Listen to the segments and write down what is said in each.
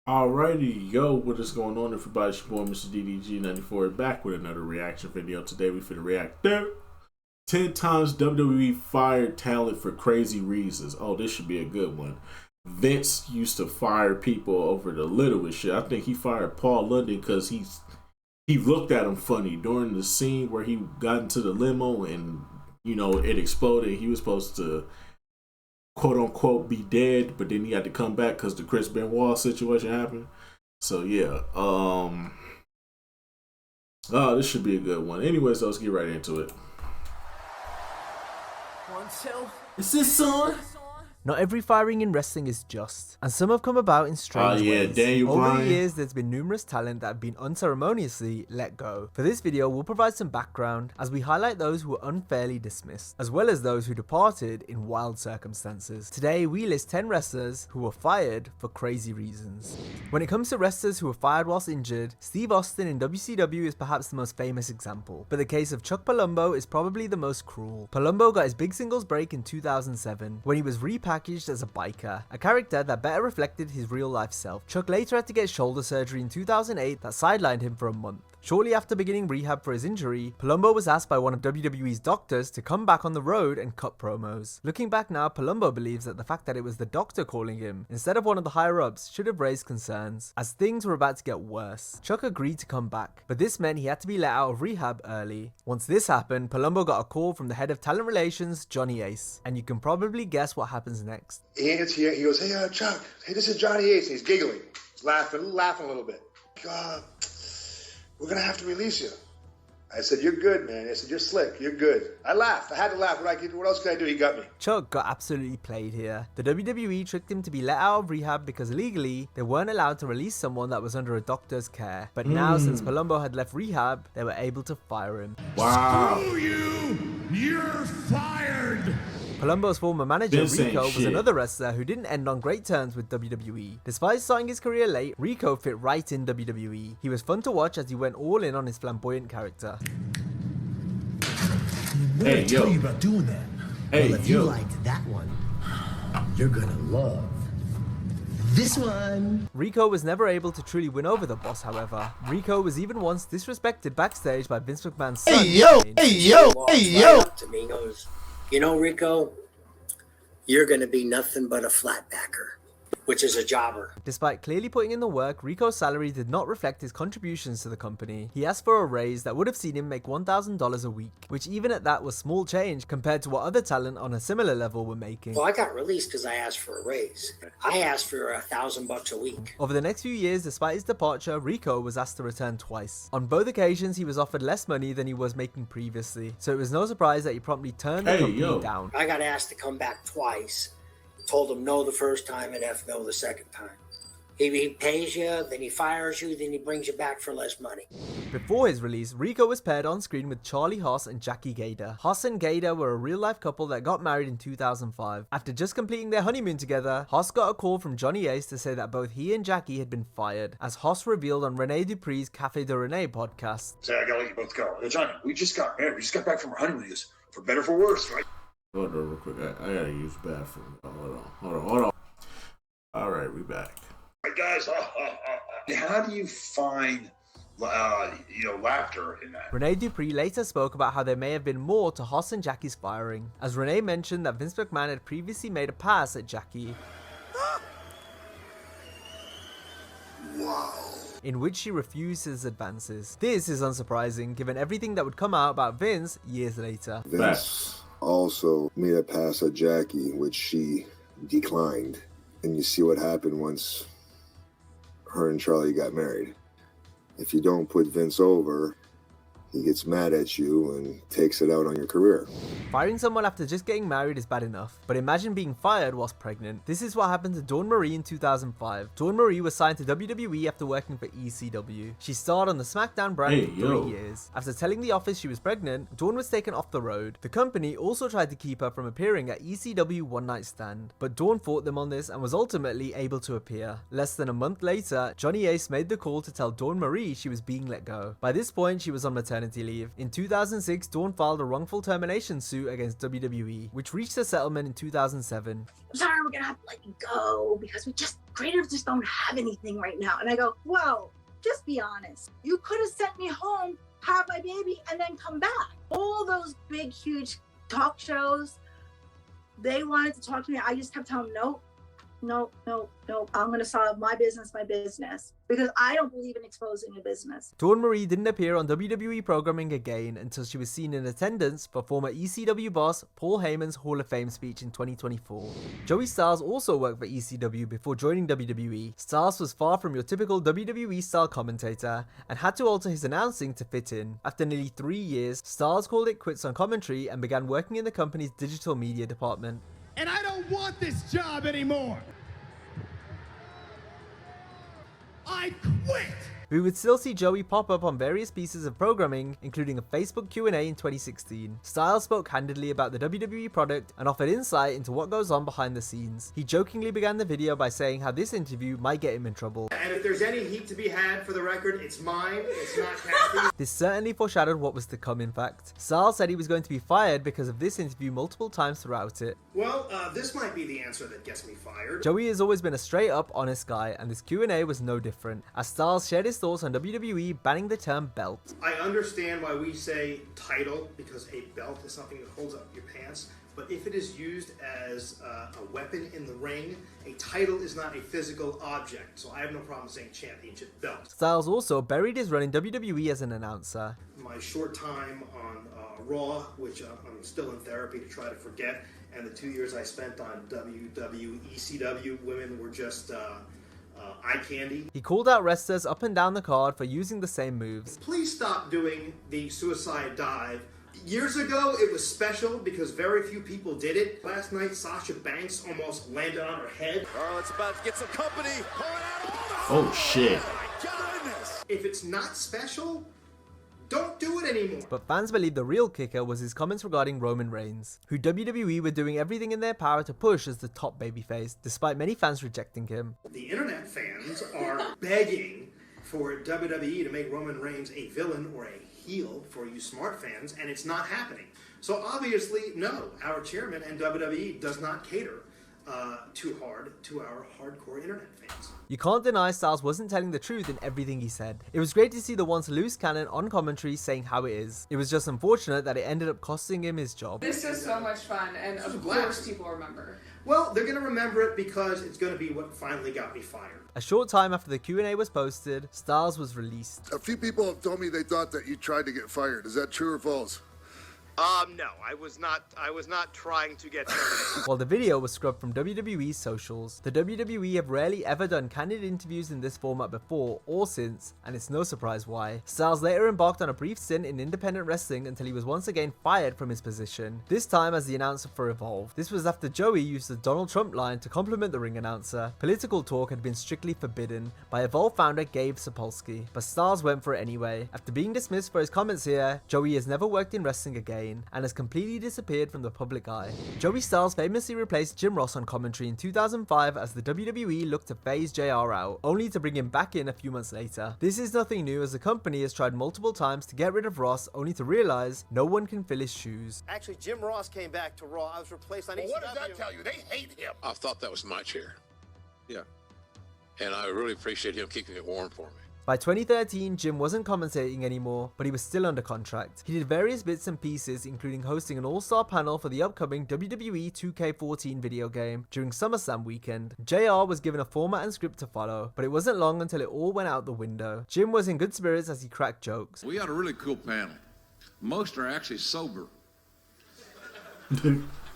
Alrighty, yo, what is going on, everybody? It's your boy, Mr. DDG94, back with another reaction video. Today we finna react to 10 times WWE fired talent for crazy reasons. Oh, this should be a good one. Vince used to fire people over the littlest shit. I think he fired Paul London because he looked at him funny during the scene where he got into the limo and, you know, it exploded. He was supposed to quote unquote be dead, but then he had to come back because the Chris Benoit situation happened. So yeah, oh, this should be a good one. Anyways, let's get right into it. 1, 2. Is this on? Not every firing in wrestling is just, and some have come about in strange ways. Daniel Over Bryan. the years, there's been numerous talent that have been unceremoniously let go. For this video, we'll provide some background as we highlight those who were unfairly dismissed, as well as those who departed in wild circumstances. Today, we list 10 wrestlers who were fired for crazy reasons. When it comes to wrestlers who were fired whilst injured, Steve Austin in WCW is perhaps the most famous example, but the case of Chuck Palumbo is probably the most cruel. Palumbo got his big singles break in 2007 when he was repackaged as a biker, a character that better reflected his real life self. Chuck later had to get shoulder surgery in 2008 that sidelined him for a month. Shortly after beginning rehab for his injury, Palumbo was asked by one of WWE's doctors to come back on the road and cut promos. Looking back now, Palumbo believes that the fact that it was the doctor calling him, instead of one of the higher-ups, should have raised concerns, as things were about to get worse. Chuck agreed to come back, but this meant he had to be let out of rehab early. Once this happened, Palumbo got a call from the head of talent relations, Johnny Ace, and you can probably guess what happens next. He goes, hey, Chuck, hey, this is Johnny Ace. And he's giggling. He's laughing a little bit. We're going to have to release you. I said, you're good, man. I said, you're slick. You're good. I laughed. I had to laugh. What else could I do? He got me. Chuck got absolutely played here. The WWE tricked him to be let out of rehab because legally, they weren't allowed to release someone that was under a doctor's care. But now, since Palumbo had left rehab, they were able to fire him. Wow. Screw you! You're fired! Palumbo's former manager, This ain't Rico, was shit. another wrestler who didn't end on great terms with WWE. Despite starting his career late, Rico fit right in WWE. He was fun to watch as he went all in on his flamboyant character. What Hey, did I tell yo. you about doing that? Hey, Well, if you yo. liked that one, you're gonna love this one. Rico was never able to truly win over the boss, however. Rico was even once disrespected backstage by Vince McMahon's son. Walks right up to me and goes, you know, Rico, you're gonna be nothing but a flatbacker, which is a jobber. Despite clearly putting in the work, Rico's salary did not reflect his contributions to the company. He asked for a raise that would have seen him make $1,000 a week, which even at that was small change compared to what other talent on a similar level were making. Well, I got released because I asked for a raise. I asked for $1,000 a week. Over the next few years, despite his departure, Rico was asked to return twice. On both occasions, he was offered less money than he was making previously, so it was no surprise that he promptly turned the company down. I got asked to come back twice. Told him no the first time and F no the second time. He pays you, then he fires you, then he brings you back for less money. Before his release, Rico was paired on screen with Charlie Haas and Jackie Gator. Haas and Gator were a real-life couple that got married in 2005. After just completing their honeymoon together, Haas got a call from Johnny Ace to say that both he and Jackie had been fired, as Haas revealed on Rene Dupree's Cafe de Rene podcast. Say, I gotta let you both go. Hey, Johnny, we just got married. We just got back from our honeymoon. He goes, for better or for worse, right? Hold on real quick. I gotta use the bathroom. Hold on. Alright, we back. Hey, guys, how do you find, laughter in that? Rene Dupree later spoke about how there may have been more to Haas and Jackie's firing, as Rene mentioned that Vince McMahon had previously made a pass at Jackie. Wow. In which she refused his advances. This is unsurprising given everything that would come out about Vince years later. Vince also made a pass at Jackie, which she declined. And you see what happened once her and Charlie got married. If you don't put Vince over, he gets mad at you and takes it out on your career. Firing someone after just getting married is bad enough, but imagine being fired whilst pregnant. This is what happened to Dawn Marie in 2005. Dawn Marie was signed to WWE after working for ECW. She starred on the SmackDown brand for 3 years. After telling the office she was pregnant, Dawn was taken off the road. The company also tried to keep her from appearing at ECW One Night Stand, but Dawn fought them on this and was ultimately able to appear. Less than a month later, Johnny Ace made the call to tell Dawn Marie she was being let go. By this point, she was on maternity leave. In 2006, Dawn filed a wrongful termination suit against WWE, which reached a settlement in 2007. I'm sorry, we're gonna have to let you go because we just creators just don't have anything right now. And I go, whoa, just be honest. You could have sent me home, have my baby, and then come back. All those big, huge talk shows, they wanted to talk to me. I just kept telling them, no. I'm going to solve my business, because I don't believe in exposing a business. Dawn Marie didn't appear on WWE programming again until she was seen in attendance for former ECW boss Paul Heyman's Hall of Fame speech in 2024. Joey Styles also worked for ECW before joining WWE. Styles was far from your typical WWE style commentator and had to alter his announcing to fit in. After nearly 3 years, Styles called it quits on commentary and began working in the company's digital media department. And I don't want this job anymore. I quit! We would still see Joey pop up on various pieces of programming, including a Facebook Q&A in 2016. Styles spoke candidly about the WWE product and offered insight into what goes on behind the scenes. He jokingly began the video by saying how this interview might get him in trouble. And if there's any heat to be had, for the record, it's mine, it's not Kathy's. This certainly foreshadowed what was to come, in fact. Styles said he was going to be fired because of this interview multiple times throughout it. Well, this might be the answer that gets me fired. Joey has always been a straight up, honest guy, and this Q&A was no different, as Styles shared his thoughts on WWE banning the term belt. I understand why we say title, because a belt is something that holds up your pants, but if it is used as a weapon in the ring, a title is not a physical object, so I have no problem saying championship belt. Styles also buried his run in WWE as an announcer. My short time on Raw, which I'm still in therapy to try to forget, and the 2 years I spent on WWE, ECW, women were just eye candy. He called out wrestlers up and down the card for using the same moves. Please stop doing the suicide dive. Years ago, it was special because very few people did it. Last night, Sasha Banks almost landed on her head. Oh, it's about to get some company. Oh shit. If it's not special, don't do it anymore. But fans believe the real kicker was his comments regarding Roman Reigns, who WWE were doing everything in their power to push as the top babyface, despite many fans rejecting him. The internet fans are begging for WWE to make Roman Reigns a villain or a heel for you smart fans, and it's not happening. So obviously, no, our chairman and WWE does not cater too hard to our hardcore internet fans. You can't deny Styles wasn't telling the truth in everything he said. It was great to see the once loose cannon on commentary saying how it is. It was just unfortunate that it ended up costing him his job. This is so much fun, and of course people remember. Well, they're going to remember it because it's going to be what finally got me fired. A short time after the Q&A was posted, Styles was released. A few people have told me they thought that you tried to get fired. Is that true or false? No, I was not trying to get terminated. While the video was scrubbed from WWE's socials, the WWE have rarely ever done candid interviews in this format before or since, and it's no surprise why. Styles later embarked on a brief stint in independent wrestling until he was once again fired from his position, this time as the announcer for Evolve. This was after Joey used the Donald Trump line to compliment the ring announcer. Political talk had been strictly forbidden by Evolve founder Gabe Sapolsky, but Styles went for it anyway. After being dismissed for his comments here, Joey has never worked in wrestling again and has completely disappeared from the public eye. Joey Styles famously replaced Jim Ross on commentary in 2005 as the WWE looked to phase JR out, only to bring him back in a few months later. This is nothing new as the company has tried multiple times to get rid of Ross, only to realize no one can fill his shoes. Actually, Jim Ross came back to Raw. I was replaced on ECW. What does that tell you? They hate him. I thought that was my chair. Yeah. And I really appreciate him keeping it warm for me. By 2013, Jim wasn't commentating anymore, but he was still under contract. He did various bits and pieces, including hosting an all-star panel for the upcoming WWE 2K14 video game during SummerSlam weekend. JR was given a format and script to follow, but it wasn't long until it all went out the window. Jim was in good spirits as he cracked jokes. We had a really cool panel. Most are actually sober,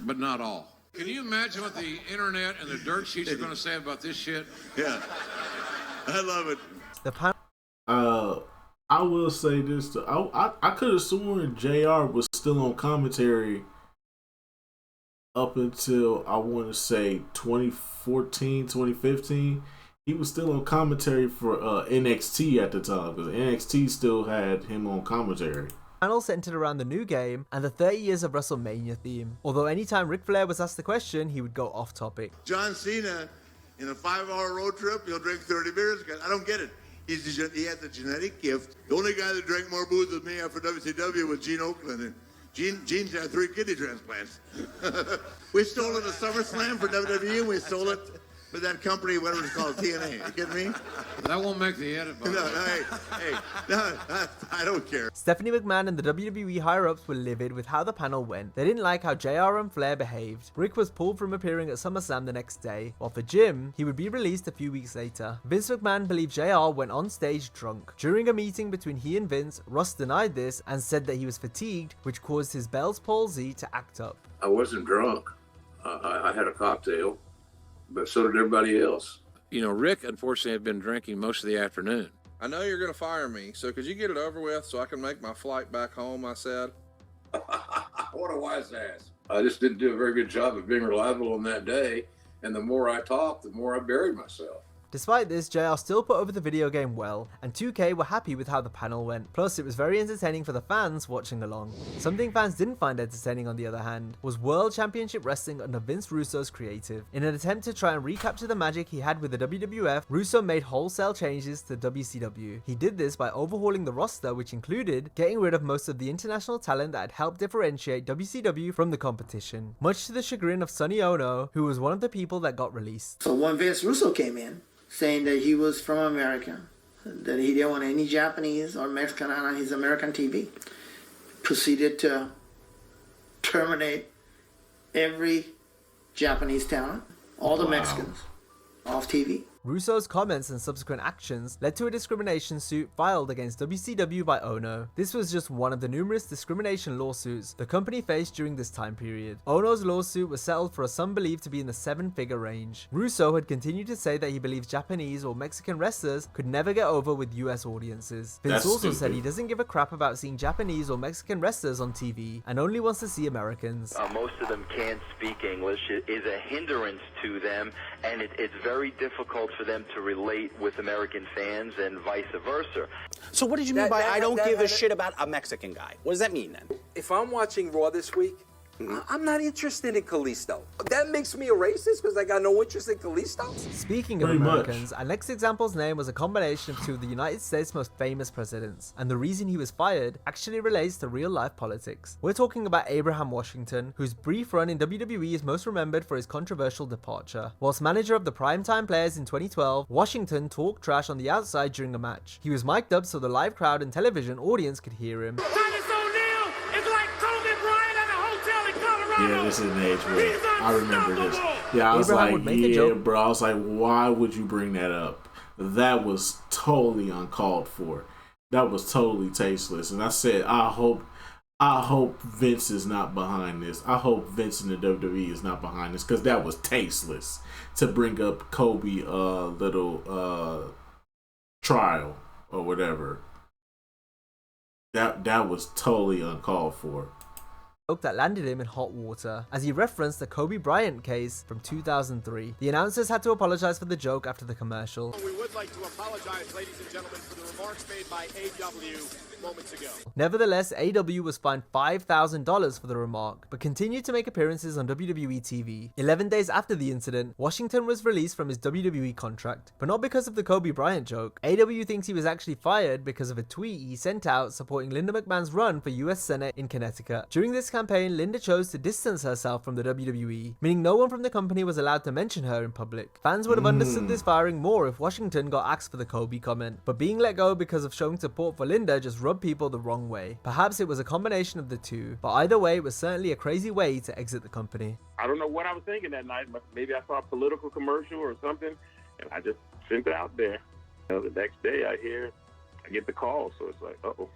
but not all. Can you imagine what the internet and the dirt sheets are going to say about this shit? Yeah, I love it. The panel. I will say this. I could have sworn JR was still on commentary up until, I want to say, 2014, 2015. He was still on commentary for NXT at the time, because NXT still had him on commentary. The panel centered around the new game and the 30 years of WrestleMania theme. Although anytime Ric Flair was asked the question, he would go off topic. John Cena, in a 5-hour road trip, he'll drink 30 beers. I don't get it. He has a genetic gift. The only guy that drank more booze than me after WCW was Gene Oakland. And Gene's had 3 kidney transplants. We stole it at SummerSlam for WWE, and we stole it with that company, whatever it's called, TNA. You kidding me? That won't make the edit. No, I don't care. Stephanie McMahon and the WWE higher-ups were livid with how the panel went. They didn't like how JR and Flair behaved. Rick was pulled from appearing at SummerSlam the next day, while for Jim, he would be released a few weeks later. Vince McMahon believed JR went on stage drunk. During a meeting between he and Vince, Ross denied this and said that he was fatigued, which caused his Bell's palsy to act up. I wasn't drunk. I had a cocktail, but so did everybody else. You know, Rick, unfortunately, had been drinking most of the afternoon. I know you're going to fire me, so could you get it over with so I can make my flight back home, I said. What a wise ass. I just didn't do a very good job of being reliable on that day, and the more I talked, the more I buried myself. Despite this, JR still put over the video game well, and 2K were happy with how the panel went. Plus, it was very entertaining for the fans watching along. Something fans didn't find entertaining, on the other hand, was World Championship Wrestling under Vince Russo's creative. In an attempt to try and recapture the magic he had with the WWF, Russo made wholesale changes to WCW. He did this by overhauling the roster, which included getting rid of most of the international talent that had helped differentiate WCW from the competition, much to the chagrin of Sonny Ono, who was one of the people that got released. So when Vince Russo came in, saying that he was from America, that he didn't want any Japanese or Mexican on his American TV, proceeded to terminate every Japanese talent, all the Mexicans, off TV. Russo's comments and subsequent actions led to a discrimination suit filed against WCW by Ono. This was just one of the numerous discrimination lawsuits the company faced during this time period. Ono's lawsuit was settled for a sum believed to be in the 7-figure range. Russo had continued to say that he believes Japanese or Mexican wrestlers could never get over with US audiences. Vince also said he doesn't give a crap about seeing Japanese or Mexican wrestlers on TV and only wants to see Americans. Most of them can't speak English. It is a hindrance to them, and it's very difficult for them to relate with American fans and vice versa. So what did you mean by I don't give a shit about a Mexican guy? What does that mean then? If I'm watching Raw this week, I'm not interested in Kalisto. That makes me a racist because I got no interest in Kalisto? Speaking of Americans, our next example's name was a combination of two of the United States' most famous presidents, and the reason he was fired actually relates to real-life politics. We're talking about Abraham Washington, whose brief run in WWE is most remembered for his controversial departure. Whilst manager of the Primetime Players in 2012, Washington talked trash on the outside during a match. He was mic'd up so the live crowd and television audience could hear him. Yeah, this is an age where I remember this. Yeah, I was like, yeah, bro. I was like, why would you bring that up? That was totally uncalled for. That was totally tasteless. And I said, I hope Vince is not behind this. I hope Vince and the WWE is not behind this, because that was tasteless to bring up Kobe little trial or whatever. That was totally uncalled for. That landed him in hot water, as he referenced the Kobe Bryant case from 2003. The announcers had to apologize for the joke after the commercial. We would like to apologize, ladies and gentlemen, for the remarks made by AW moments ago. Nevertheless, AW was fined $5,000 for the remark, but continued to make appearances on WWE TV. 11 days after the incident, Washington was released from his WWE contract, but not because of the Kobe Bryant joke. AW thinks he was actually fired because of a tweet he sent out supporting Linda McMahon's run for US Senate in Connecticut. During this campaign, Linda chose to distance herself from the WWE, meaning no one from the company was allowed to mention her in public. Fans would have understood this firing more if Washington got axed for the Kobe comment, but being let go because of showing support for Linda just rubbed people the wrong way. Perhaps it was a combination of the two, but either way, it was certainly a crazy way to exit the company. I don't know what I was thinking that night, but maybe I saw a political commercial or something, and I just sent it out there. You know, the next day I get the call, so it's like, uh-oh.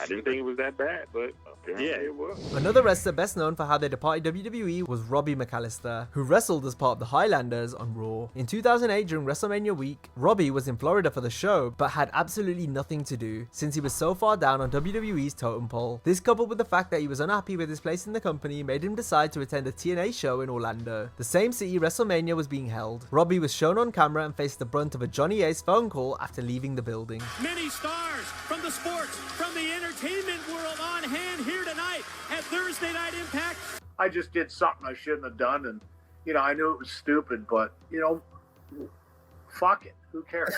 I didn't think it was that bad, but apparently it was. Another wrestler best known for how they departed WWE was Robbie McAllister, who wrestled as part of the Highlanders on Raw. In 2008, during WrestleMania week, Robbie was in Florida for the show, but had absolutely nothing to do, since he was so far down on WWE's totem pole. This, coupled with the fact that he was unhappy with his place in the company, made him decide to attend a TNA show in Orlando, the same city WrestleMania was being held. Robbie was shown on camera and faced the brunt of a Johnny Ace phone call after leaving the building. Many stars from the sports, from the entertainment world on hand here tonight at Thursday Night Impact. I just did something I shouldn't have done, and I knew it was stupid, but fuck it, who cares?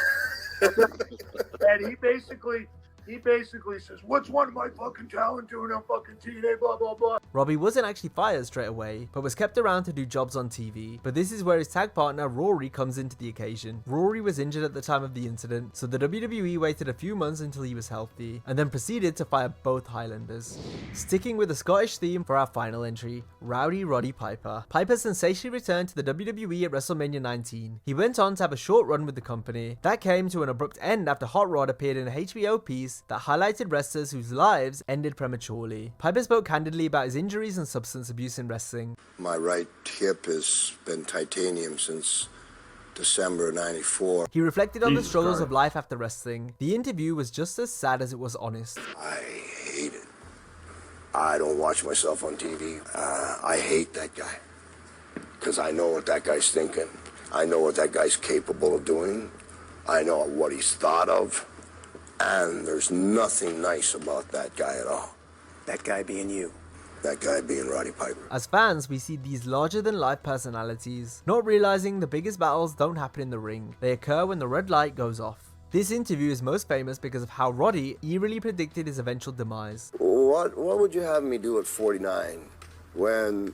And he basically He basically says, what's one of my fucking talent doing on fucking TNA, blah, blah, blah. Robbie wasn't actually fired straight away, but was kept around to do jobs on TV. But this is where his tag partner Rory comes into the occasion. Rory was injured at the time of the incident, so the WWE waited a few months until he was healthy, and then proceeded to fire both Highlanders. Sticking with the Scottish theme for our final entry, Rowdy Roddy Piper. Piper sensationally returned to the WWE at WrestleMania 19. He went on to have a short run with the company. That came to an abrupt end after Hot Rod appeared in a HBO piece that highlighted wrestlers whose lives ended prematurely. Piper spoke candidly about his injuries and substance abuse in wrestling. My right hip has been titanium since December of '94. He reflected on the struggles of life after wrestling. The interview was just as sad as it was honest. I hate it. I don't watch myself on TV. I hate that guy. Because I know what that guy's thinking. I know what that guy's capable of doing. I know what he's thought of. And there's nothing nice about that guy at all. That guy being you. That guy being Roddy Piper. As fans, we see these larger-than-life personalities, not realizing the biggest battles don't happen in the ring. They occur when the red light goes off. This interview is most famous because of how Roddy eerily predicted his eventual demise. What would you have me do at 49 when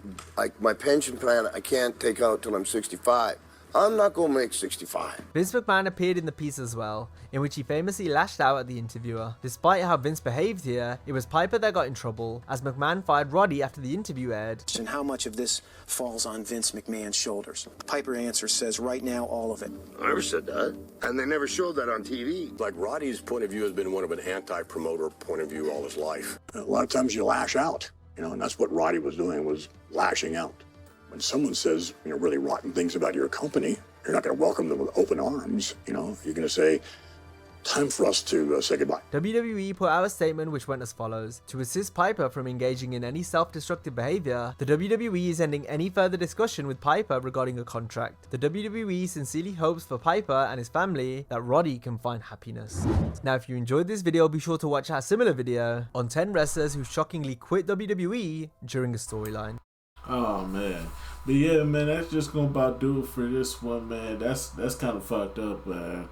my pension plan I can't take out till I'm 65? I'm not going to make 65. Vince McMahon appeared in the piece as well, in which he famously lashed out at the interviewer. Despite how Vince behaved here, it was Piper that got in trouble, as McMahon fired Roddy after the interview aired. And how much of this falls on Vince McMahon's shoulders? Piper answer says right now all of it. I never said that. And they never showed that on TV. Like, Roddy's point of view has been one of an anti-promoter point of view all his life. A lot of times you lash out, and that's what Roddy was doing, was lashing out. When someone says, really rotten things about your company, you're not going to welcome them with open arms. You're going to say, time for us to say goodbye. WWE put out a statement which went as follows. To assist Piper from engaging in any self-destructive behavior, the WWE is ending any further discussion with Piper regarding a contract. The WWE sincerely hopes for Piper and his family that Roddy can find happiness. Now, if you enjoyed this video, be sure to watch our similar video on 10 wrestlers who shockingly quit WWE during a storyline. Oh man, but yeah, man, that's just gonna about do it for this one, man. That's kind of fucked up, man.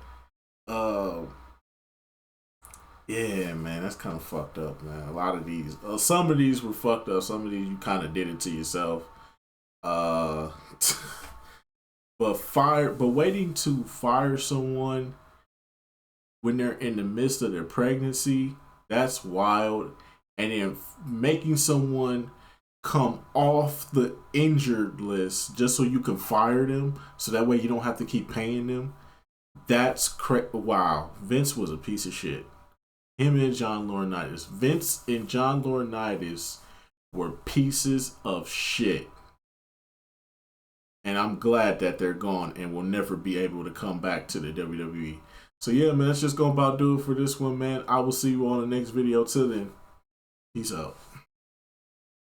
Yeah, man, that's kind of fucked up, man. A lot of these, some of these were fucked up. Some of these you kind of did it to yourself. But waiting to fire someone when they're in the midst of their pregnancy, that's wild. And then making someone come off the injured list just so you can fire them, so that way you don't have to keep paying them. That's wow. Vince was a piece of shit. Him and John Laurinaitis. Vince and John Laurinaitis were pieces of shit. And I'm glad that they're gone and will never be able to come back to the WWE. So yeah, man, that's just gonna about do it for this one, man. I will see you on the next video. Till then, peace out.